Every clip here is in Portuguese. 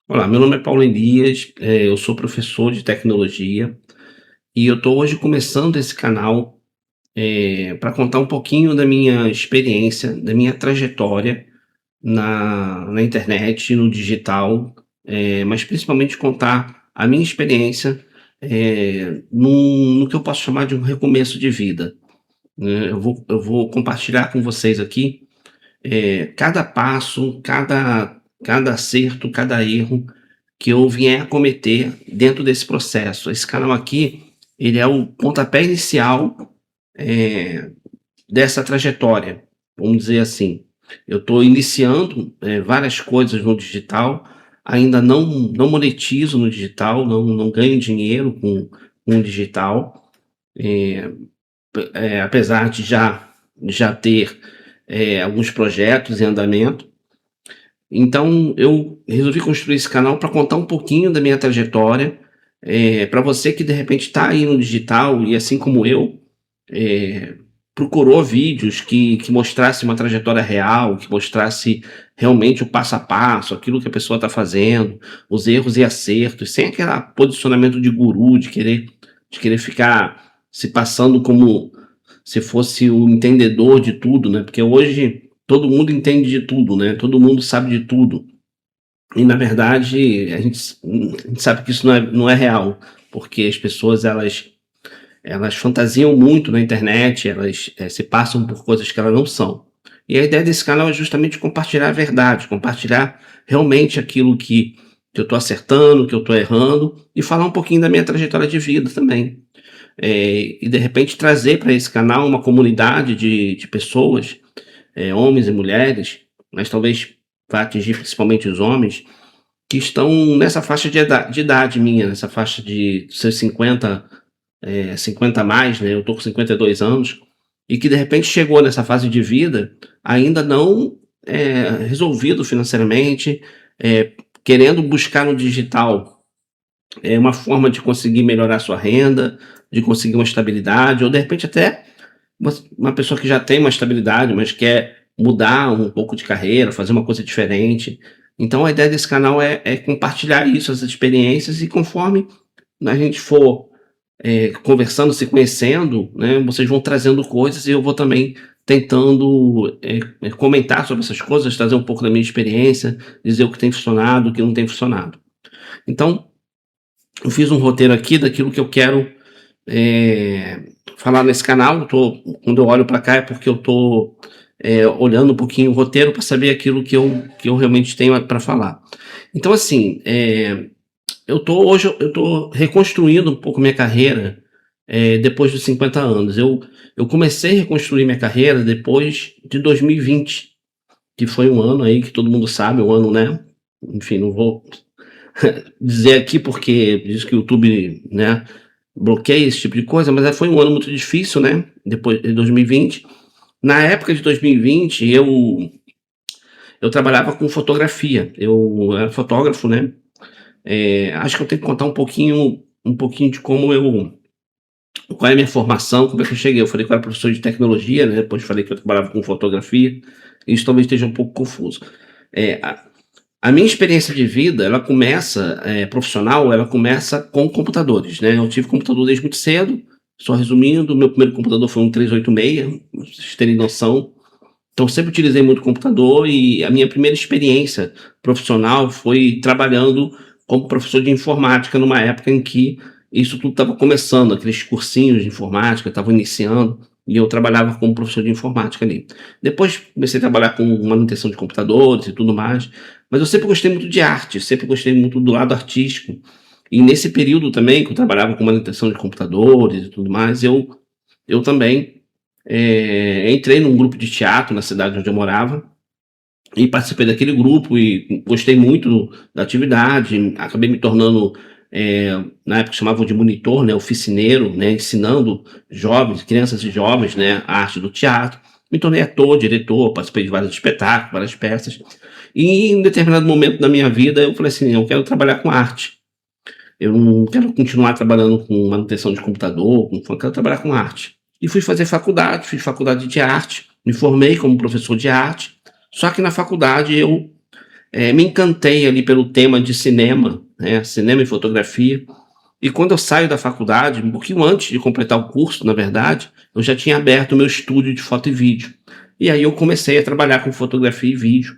Olá, meu nome é Paulo Elias, eu sou professor de tecnologia e eu estou hoje começando esse canal para contar um pouquinho da minha experiência, da minha trajetória na internet, no digital, mas principalmente contar a minha experiência no que eu posso chamar de um recomeço de vida, né? Eu vou compartilhar com vocês aqui cada passo, cada acerto, cada erro que eu vier a cometer dentro desse processo. Esse canal aqui, ele é o pontapé inicial, eh, dessa trajetória, vamos dizer assim. Eu estou iniciando, várias coisas no digital, ainda não monetizo no digital, não ganho dinheiro com o digital, eh apesar de já ter, alguns projetos em andamento. Então eu resolvi construir esse canal para contar um pouquinho da minha trajetória, para você que de repente está aí no digital e assim como eu, eh, procurou vídeos que mostrasse uma trajetória real, que mostrasse realmente o passo a passo, aquilo que a pessoa está fazendo, os erros e acertos, sem aquele posicionamento de guru, de querer ficar se passando como se fosse o entendedor de tudo, né, porque hoje todo mundo entende de tudo, né, todo mundo sabe de tudo. E na verdade a gente sabe que isso não é real, porque as pessoas elas fantasiam muito na internet, elas, se passam por coisas que elas não são. E a ideia desse canal é justamente compartilhar a verdade, compartilhar realmente aquilo que eu estou acertando, que eu estou errando, e falar um pouquinho da minha trajetória de vida também. E de repente trazer para esse canal uma comunidade de pessoas, homens e mulheres, mas talvez vá atingir principalmente os homens, que estão nessa faixa de idade minha, nessa faixa de seus 50, 50 a mais, né, eu tô com 52 anos, e que de repente chegou nessa fase de vida ainda não, resolvido financeiramente, querendo buscar no digital uma forma de conseguir melhorar sua renda, de conseguir uma estabilidade, ou de repente até uma pessoa que já tem uma estabilidade, mas quer mudar um pouco de carreira, fazer uma coisa diferente. Então a ideia desse canal é compartilhar isso, essas experiências, e conforme a gente for conversando, se conhecendo, né, vocês vão trazendo coisas e eu vou também tentando comentar sobre essas coisas, trazer um pouco da minha experiência, dizer o que tem funcionado, o que não tem funcionado. Então, eu fiz um roteiro aqui daquilo que eu quero falar nesse canal. Quando eu olho para cá é porque eu estou olhando um pouquinho o roteiro para saber aquilo que eu realmente tenho para falar. Então, assim, hoje eu estou reconstruindo um pouco minha carreira depois dos 50 anos. Eu comecei a reconstruir minha carreira depois de 2020, que foi um ano aí que todo mundo sabe, um ano, né? Enfim, não vou dizer aqui porque diz que o YouTube, né, bloqueia esse tipo de coisa, mas foi um ano muito difícil, né? Depois de 2020. Na época de 2020, eu trabalhava com fotografia, eu era fotógrafo, né? Acho que eu tenho que contar um pouquinho de qual é a minha formação, como é que eu cheguei. Eu falei que eu era professor de tecnologia, né, depois falei que eu trabalhava com fotografia, isso talvez esteja um pouco confuso. A minha experiência de vida, ela começa, profissional, ela começa com computadores, né, eu tive computador desde muito cedo, só resumindo, meu primeiro computador foi um 386, pra vocês terem noção. Então sempre utilizei muito computador e a minha primeira experiência profissional foi trabalhando como professor de informática numa época em que isso tudo estava começando, aqueles cursinhos de informática estavam iniciando e eu trabalhava como professor de informática ali. Depois comecei a trabalhar com manutenção de computadores e tudo mais, mas eu sempre gostei muito de arte, sempre gostei muito do lado artístico. E nesse período também que eu trabalhava com manutenção de computadores e tudo mais, eu também entrei num grupo de teatro na cidade onde eu morava e participei daquele grupo e gostei muito da atividade. Acabei me tornando, na época chamavam de monitor, né, oficineiro, né, ensinando jovens, crianças e jovens, né, a arte do teatro. Me tornei ator, diretor, participei de vários espetáculos, várias peças. E em um determinado momento da minha vida eu falei assim: eu quero trabalhar com arte. Eu não quero continuar trabalhando com manutenção de computador, eu quero trabalhar com arte. E fui fazer faculdade, fiz faculdade de arte, me formei como professor de arte, só que na faculdade eu Me encantei ali pelo tema de cinema, né, cinema e fotografia. E quando eu saio da faculdade, um pouquinho antes de completar o curso, na verdade, eu já tinha aberto o meu estúdio de foto e vídeo. E aí eu comecei a trabalhar com fotografia e vídeo.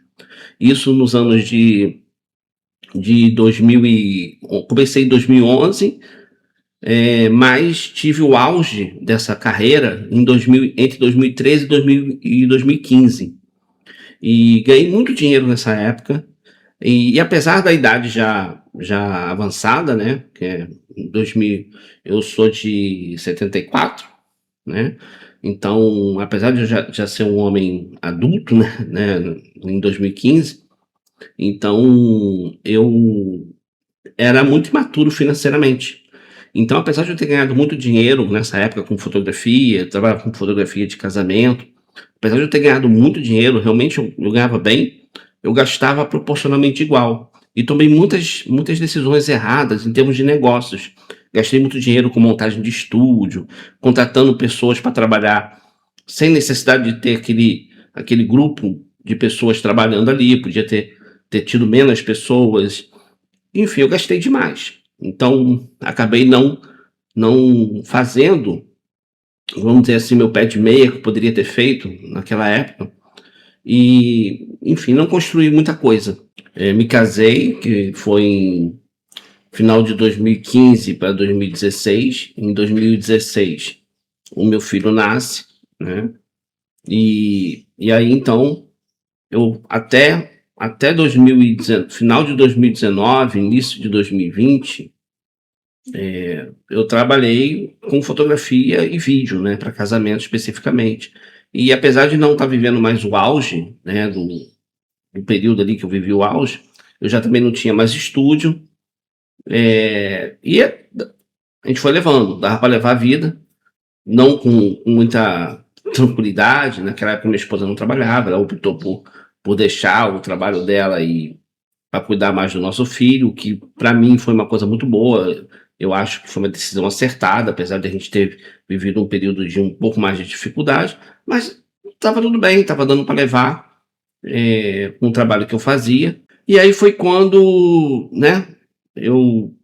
Isso nos anos de 2000 e comecei em 2011, mas tive o auge dessa carreira em 2000, entre 2013 e 2015. E ganhei muito dinheiro nessa época. E apesar da idade já avançada, né? Que é 2000, eu sou de 74, né? Então, apesar de eu já ser um homem adulto, né, em 2015, então eu era muito imaturo financeiramente. Então, apesar de eu ter ganhado muito dinheiro nessa época com fotografia, trabalhava com fotografia de casamento, apesar de eu ter ganhado muito dinheiro, realmente eu ganhava bem, eu gastava proporcionalmente igual. E tomei muitas decisões erradas em termos de negócios. Gastei muito dinheiro com montagem de estúdio, contratando pessoas para trabalhar sem necessidade de ter aquele grupo de pessoas trabalhando ali, podia ter tido menos pessoas. Enfim, eu gastei demais. Então, acabei não fazendo, vamos dizer assim, meu pé de meia que eu poderia ter feito naquela época. E, enfim, não construí muita coisa. Me casei, que foi em final de 2015 para 2016. Em 2016, o meu filho nasce, né? E aí, então, eu até 2019, final de 2019, início de 2020, eu trabalhei com fotografia e vídeo, né, para casamento especificamente. E apesar de não estar vivendo mais o auge, né, do período ali que eu vivi o auge, eu já também não tinha mais estúdio, e a gente foi levando, dava para levar a vida, não com muita tranquilidade. Naquela época minha esposa não trabalhava, ela optou por deixar o trabalho dela e para cuidar mais do nosso filho, que para mim foi uma coisa muito boa. Eu acho que foi uma decisão acertada, apesar de a gente ter vivido um período de um pouco mais de dificuldade, mas estava tudo bem, estava dando para levar com o trabalho que eu fazia. E aí foi quando, né, eu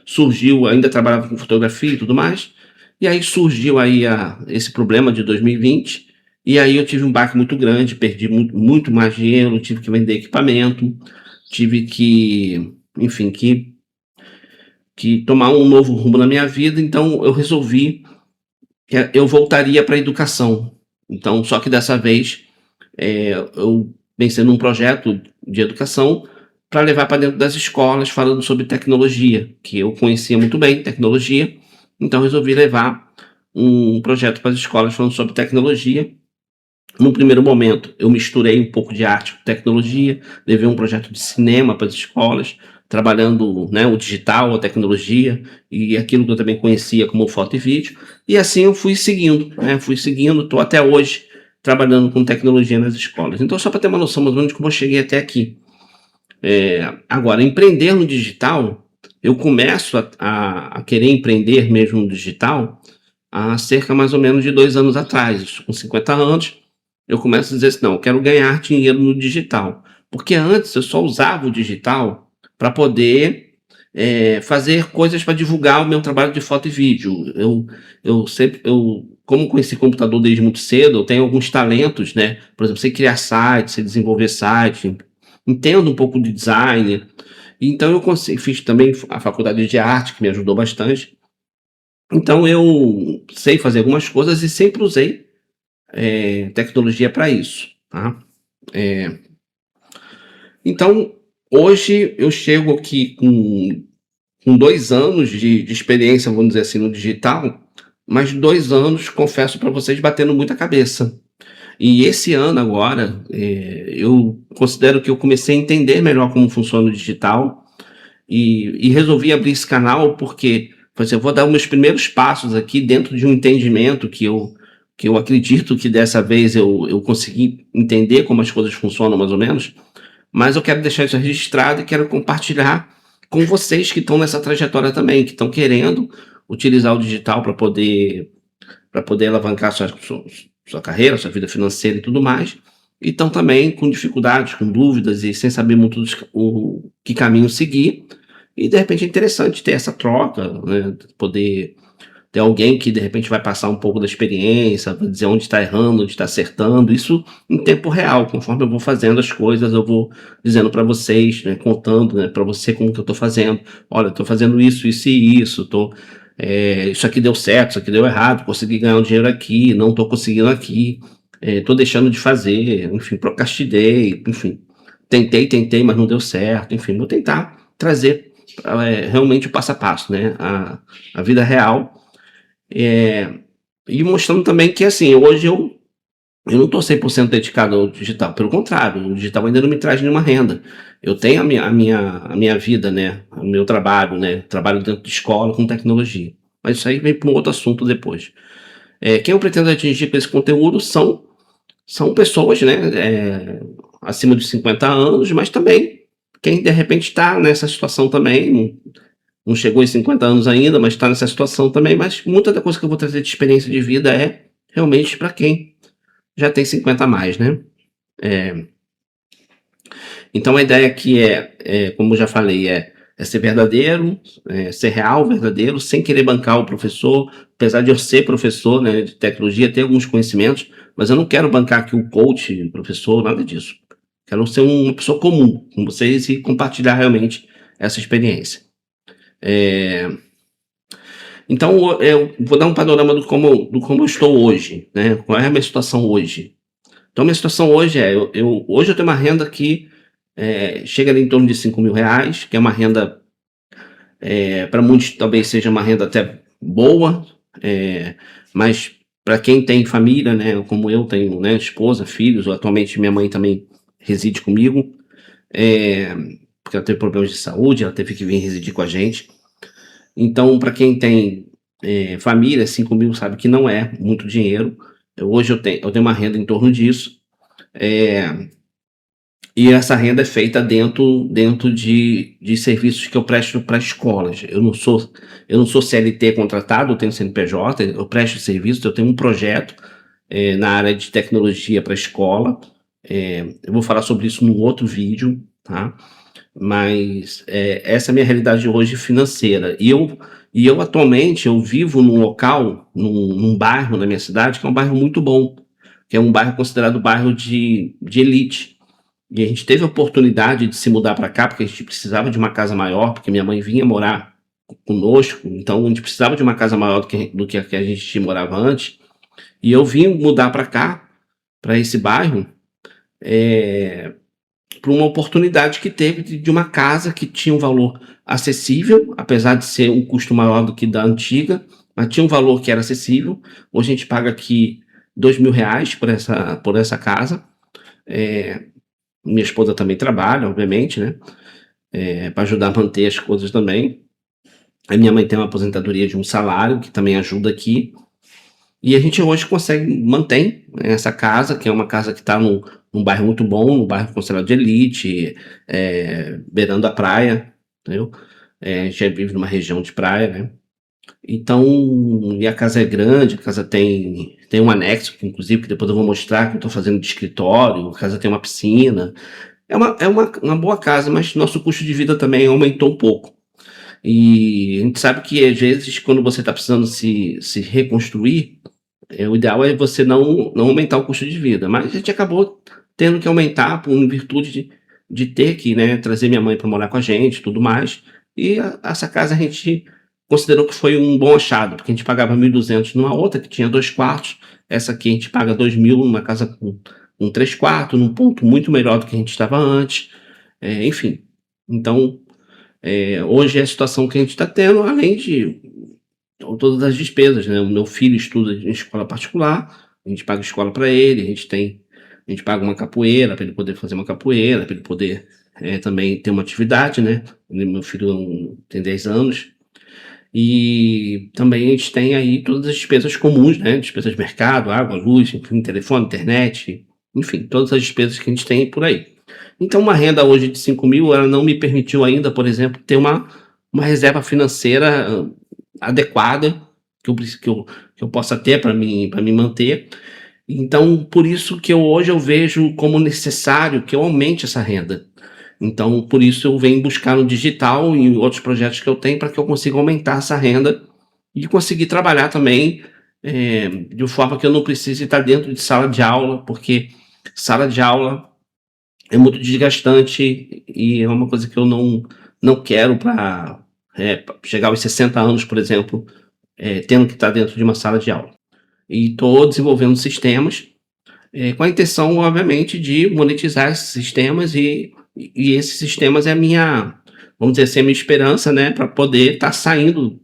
surgiu, ainda trabalhava com fotografia e tudo mais, e aí surgiu aí esse problema de 2020, e aí eu tive um baque muito grande, perdi muito mais dinheiro, tive que vender equipamento, tive que, enfim, que tomar um novo rumo na minha vida. Então eu resolvi que eu voltaria para a educação. Então, só que dessa vez eu pensei num projeto de educação para levar para dentro das escolas, falando sobre tecnologia, que eu conhecia muito bem tecnologia. Então resolvi levar um projeto para as escolas falando sobre tecnologia. No primeiro momento, eu misturei um pouco de arte com tecnologia, levei um projeto de cinema para as escolas, trabalhando, né, o digital, a tecnologia e aquilo que eu também conhecia como foto e vídeo. E assim eu fui seguindo, estou até hoje trabalhando com tecnologia nas escolas. Então, só para ter uma noção mais ou menos de como eu cheguei até aqui. Agora, empreender no digital, eu começo a querer empreender mesmo no digital há cerca mais ou menos de 2 anos atrás. Isso, com 50 anos, eu começo a dizer assim: não, eu quero ganhar dinheiro no digital. Porque antes eu só usava o digital para poder fazer coisas para divulgar o meu trabalho de foto e vídeo. Como conheci computador desde muito cedo, eu tenho alguns talentos, né? Por exemplo, sei criar site, sei desenvolver site, entendo um pouco de design. Então fiz também a faculdade de arte, que me ajudou bastante. Então eu sei fazer algumas coisas e sempre usei tecnologia para isso, tá? É, então, hoje eu chego aqui com 2 anos de experiência, vamos dizer assim, no digital, mas 2 anos, confesso para vocês, batendo muita cabeça. E esse ano agora, eu considero que eu comecei a entender melhor como funciona o digital e resolvi abrir esse canal porque, por exemplo, eu vou dar os meus primeiros passos aqui dentro de um entendimento que eu acredito que dessa vez eu consegui entender como as coisas funcionam mais ou menos, mas eu quero deixar isso registrado e quero compartilhar com vocês que estão nessa trajetória também, que estão querendo utilizar o digital para poder alavancar sua carreira, sua vida financeira e tudo mais. e estão também com dificuldades, com dúvidas e sem saber muito o que caminho seguir. E de repente é interessante ter essa troca, né? Poder ter alguém que de repente vai passar um pouco da experiência, vai dizer onde está errando, onde está acertando, isso em tempo real, conforme eu vou fazendo as coisas, eu vou dizendo para vocês, né, contando, né, para você como que eu estou fazendo. Olha, estou fazendo isso, isso e isso, isso aqui deu certo, isso aqui deu errado, consegui ganhar um dinheiro aqui, não estou conseguindo aqui, estou deixando de fazer, enfim, procrastinei, enfim, tentei, mas não deu certo, enfim, vou tentar trazer realmente o passo a passo, né, a vida real, é, e mostrando também que, assim, hoje eu não estou 100% dedicado ao digital, pelo contrário, o digital ainda não me traz nenhuma renda. Eu tenho a minha vida, né, o meu trabalho, né, trabalho dentro de escola com tecnologia. Mas isso aí vem para um outro assunto depois. Quem eu pretendo atingir com esse conteúdo são pessoas, né, acima de 50 anos, mas também quem de repente está nessa situação também, não chegou em 50 anos ainda, mas está nessa situação também. Mas muita da coisa que eu vou trazer de experiência de vida é realmente para quem já tem 50 a mais, né? É, então a ideia aqui como eu já falei, é ser verdadeiro, ser real, verdadeiro, sem querer bancar o professor, apesar de eu ser professor, né, de tecnologia, ter alguns conhecimentos, mas eu não quero bancar aqui o coach, o professor, nada disso. Quero ser uma pessoa comum com vocês e compartilhar realmente essa experiência. Então, eu vou dar um panorama do como eu estou hoje, né? Qual é a minha situação hoje? Então, minha situação hoje hoje eu tenho uma renda que chega ali em torno de R$ 5.000, que é uma renda, para muitos talvez seja uma renda até boa, mas para quem tem família, né, como eu tenho, né, esposa, filhos, atualmente minha mãe também reside comigo, é, porque ela teve problemas de saúde, ela teve que vir residir com a gente. Então, para quem tem família, 5.000 sabe que não é muito dinheiro. Hoje eu tenho uma renda em torno disso, eh, e essa renda é feita dentro de serviços que eu presto para escolas. Eu não sou CLT contratado, eu tenho CNPJ, eu presto serviço, eu tenho um projeto na área de tecnologia para escola. Eu vou falar sobre isso num outro vídeo, tá? Mas essa é a minha realidade hoje financeira. E eu atualmente eu vivo num local, num bairro na minha cidade, que é um bairro muito bom, que é um bairro considerado bairro de elite. E a gente teve a oportunidade de se mudar para cá, porque a gente precisava de uma casa maior, porque minha mãe vinha morar conosco, então a gente precisava de uma casa maior do que a que a gente morava antes. E eu vim mudar para cá, para esse bairro, por uma oportunidade que teve de uma casa que tinha um valor acessível, apesar de ser um custo maior do que da antiga, mas tinha um valor que era acessível. Hoje a gente paga aqui R$ 2.000 por essa casa. Minha esposa também trabalha, obviamente, né? Para ajudar a manter as coisas também. A minha mãe tem uma aposentadoria de um salário, que também ajuda aqui. E a gente hoje mantém, né, essa casa, que é uma casa que está num bairro muito bom, num bairro considerado de elite, beirando a praia, entendeu? A gente vive numa região de praia, né? Então, e a casa é grande, a casa tem um anexo, que inclusive que depois eu vou mostrar, que eu estou fazendo de escritório, a casa tem uma piscina. É uma boa casa, mas nosso custo de vida também aumentou um pouco. E a gente sabe que às vezes, quando você está precisando se reconstruir, o ideal é você não aumentar o custo de vida, mas a gente acabou tendo que aumentar em virtude de ter que, né, trazer minha mãe para morar com a gente, tudo mais. E essa casa a gente considerou que foi um bom achado, porque a gente pagava 1.200 numa outra que tinha 2 quartos. Essa aqui a gente paga 2.000 numa casa com 3 quartos, num ponto muito melhor do que a gente estava antes. Enfim, então hoje é a situação que a gente está tendo, além de todas as despesas, né? O meu filho estuda em escola particular, a gente paga escola para ele, a gente paga uma capoeira para ele poder fazer uma capoeira, para ele poder também ter uma atividade, né? Meu filho tem 10 anos. E também a gente tem aí todas as despesas comuns, né? Despesas de mercado, água, luz, enfim, telefone, internet, enfim, todas as despesas que a gente tem por aí. Então, uma renda hoje de 5.000, ela não me permitiu ainda, por exemplo, ter uma reserva financeira adequada que eu possa ter para me manter. Então, por isso que hoje eu vejo como necessário que eu aumente essa renda. Então, por isso eu venho buscar no digital e outros projetos que eu tenho para que eu consiga aumentar essa renda e conseguir trabalhar também, de forma que eu não precise estar dentro de sala de aula, porque sala de aula é muito desgastante e é uma coisa que eu não quero para chegar aos 60 anos, por exemplo, tendo que estar dentro de uma sala de aula. E estou desenvolvendo sistemas, com a intenção, obviamente, de monetizar esses sistemas e esses sistemas é a minha, vamos dizer assim, a minha esperança, né, para poder estar saindo,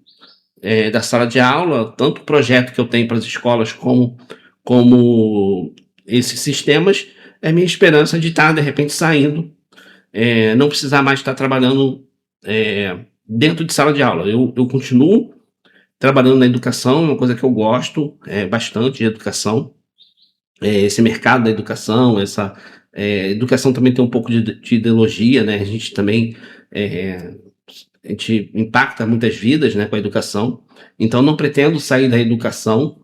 da sala de aula, tanto o projeto que eu tenho para as escolas como esses sistemas, é a minha esperança de estar, de repente, saindo, não precisar mais estar trabalhando, dentro de sala de aula. Eu continuo trabalhando na educação, é uma coisa que eu gosto, bastante de educação, esse mercado da educação, essa educação também tem um pouco de ideologia, né? A gente também eh, a gente impacta muitas vidas, né, com a educação. Então, não pretendo sair da educação,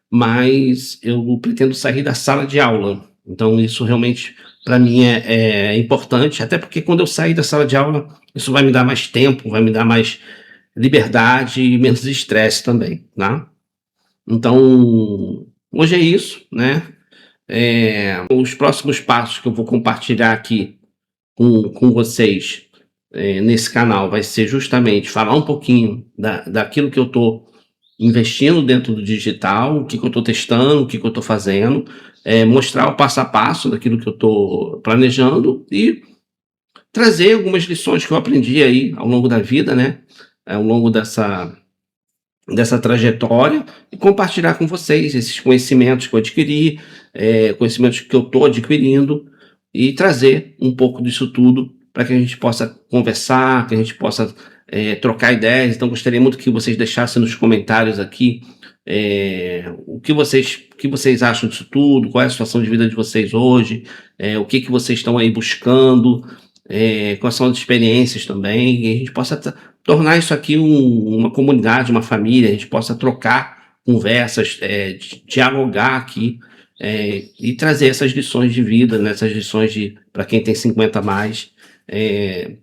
mas eu pretendo sair da sala de aula. Então, isso realmente para mim é importante, até porque quando eu sair da sala de aula, isso vai me dar mais tempo, vai me dar mais liberdade e menos estresse também, tá? Então, hoje é isso, né? Os próximos passos que eu vou compartilhar aqui com vocês nesse canal vai ser justamente falar um pouquinho daquilo que eu estou investindo dentro do digital, o que eu estou testando, o que eu estou fazendo, mostrar o passo a passo daquilo que eu estou planejando e trazer algumas lições que eu aprendi aí ao longo da vida, né? Ao longo dessa trajetória e compartilhar com vocês esses conhecimentos que eu adquiri, conhecimentos que eu estou adquirindo e trazer um pouco disso tudo para que a gente possa conversar, que a gente possa trocar ideias. Então, gostaria muito que vocês deixassem nos comentários aqui o que vocês acham disso tudo, qual é a situação de vida de vocês hoje, o que vocês estão aí buscando, quais são as experiências também, e a gente possa tornar isso aqui uma comunidade, uma família, a gente possa trocar conversas, dialogar aqui, e trazer essas lições de vida, né, essas lições de para quem tem 50 a mais,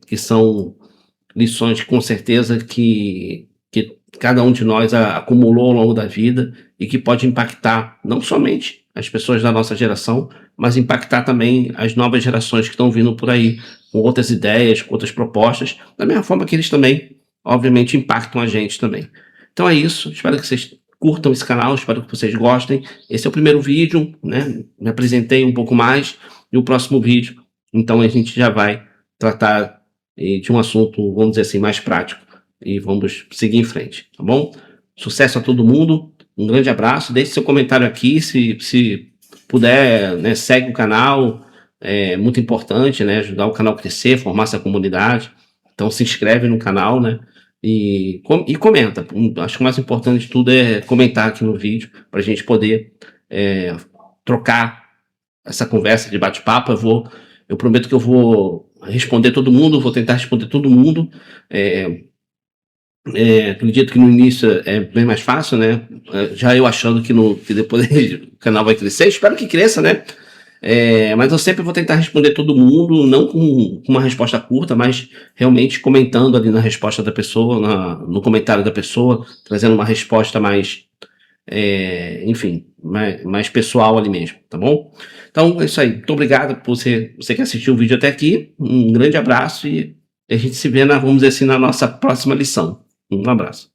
que são lições com certeza que cada um de nós acumulou ao longo da vida e que pode impactar não somente as pessoas da nossa geração, mas impactar também as novas gerações que estão vindo por aí, com outras ideias, com outras propostas, da mesma forma que eles também, obviamente, impactam a gente também. Então é isso, espero que vocês curtam esse canal, espero que vocês gostem. Esse é o primeiro vídeo, né? Me apresentei um pouco mais, e o próximo vídeo, então a gente já vai tratar de um assunto, vamos dizer assim, mais prático. E vamos seguir em frente, tá bom? Sucesso a todo mundo, um grande abraço, deixe seu comentário aqui, se puder, né, segue o canal, é muito importante, né, ajudar o canal a crescer, formar essa comunidade, então se inscreve no canal, né, e comenta, acho que o mais importante de tudo é comentar aqui no vídeo, para a gente poder trocar essa conversa de bate-papo. Eu prometo que eu vou responder todo mundo, vou tentar responder todo mundo. Acredito que no início é bem mais fácil, né? Já eu achando que depois o canal vai crescer, espero que cresça, né? Mas eu sempre vou tentar responder todo mundo, não com uma resposta curta, mas realmente comentando ali na resposta da pessoa, no comentário da pessoa, trazendo uma resposta mais, enfim, mais pessoal ali mesmo, tá bom? Então é isso aí. Muito obrigado por você que assistiu o vídeo até aqui. Um grande abraço e a gente se vê, vamos dizer assim, na nossa próxima lição. Um abraço.